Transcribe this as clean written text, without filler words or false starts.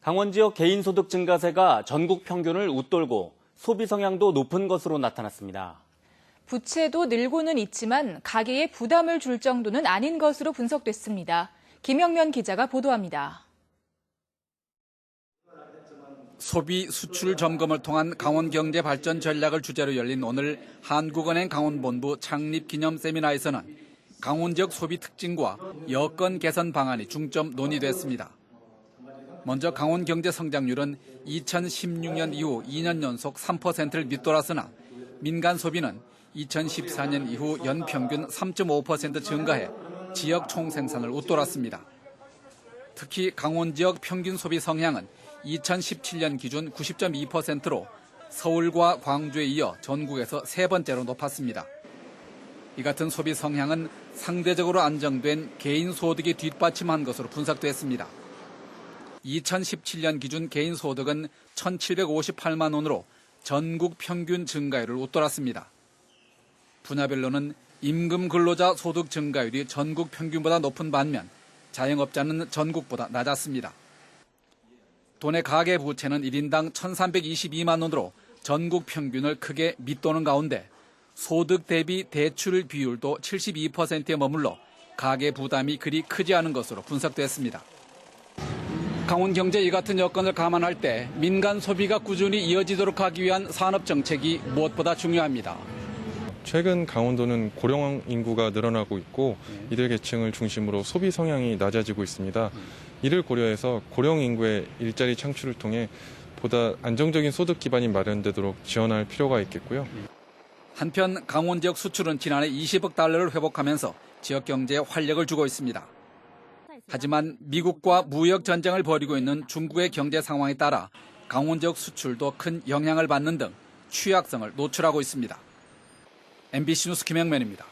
강원 지역 개인소득 증가세가 전국 평균을 웃돌고 소비 성향도 높은 것으로 나타났습니다. 부채도 늘고는 있지만 가계에 부담을 줄 정도는 아닌 것으로 분석됐습니다. 김영면 기자가 보도합니다. 소비 수출 점검을 통한 강원 경제 발전 전략을 주제로 열린 오늘 한국은행 강원본부 창립 기념 세미나에서는 강원 지역 소비 특징과 여건 개선 방안이 중점 논의됐습니다. 먼저 강원 경제 성장률은 2016년 이후 2년 연속 3%를 밑돌았으나 민간 소비는 2014년 이후 연평균 3.5% 증가해 지역 총생산을 웃돌았습니다. 특히 강원 지역 평균 소비 성향은 2017년 기준 90.2%로 서울과 광주에 이어 전국에서 세 번째로 높았습니다. 이 같은 소비 성향은 상대적으로 안정된 개인 소득이 뒷받침한 것으로 분석됐습니다. 2017년 기준 개인 소득은 1,758만 원으로 전국 평균 증가율을 웃돌았습니다. 분야별로는 임금 근로자 소득 증가율이 전국 평균보다 높은 반면 자영업자는 전국보다 낮았습니다. 도내 가계 부채는 1인당 1,322만 원으로 전국 평균을 크게 밑도는 가운데 소득 대비 대출 비율도 72%에 머물러 가계 부담이 그리 크지 않은 것으로 분석됐습니다. 강원 경제 이 같은 여건을 감안할 때 민간 소비가 꾸준히 이어지도록 하기 위한 산업 정책이 무엇보다 중요합니다. 최근 강원도는 고령 인구가 늘어나고 있고 이들 계층을 중심으로 소비 성향이 낮아지고 있습니다. 이를 고려해서 고령 인구의 일자리 창출을 통해 보다 안정적인 소득 기반이 마련되도록 지원할 필요가 있겠고요. 한편 강원 지역 수출은 지난해 20억 달러를 회복하면서 지역 경제에 활력을 주고 있습니다. 하지만 미국과 무역 전쟁을 벌이고 있는 중국의 경제 상황에 따라 강원 지역 수출도 큰 영향을 받는 등 취약성을 노출하고 있습니다. MBC 뉴스 김영면입니다.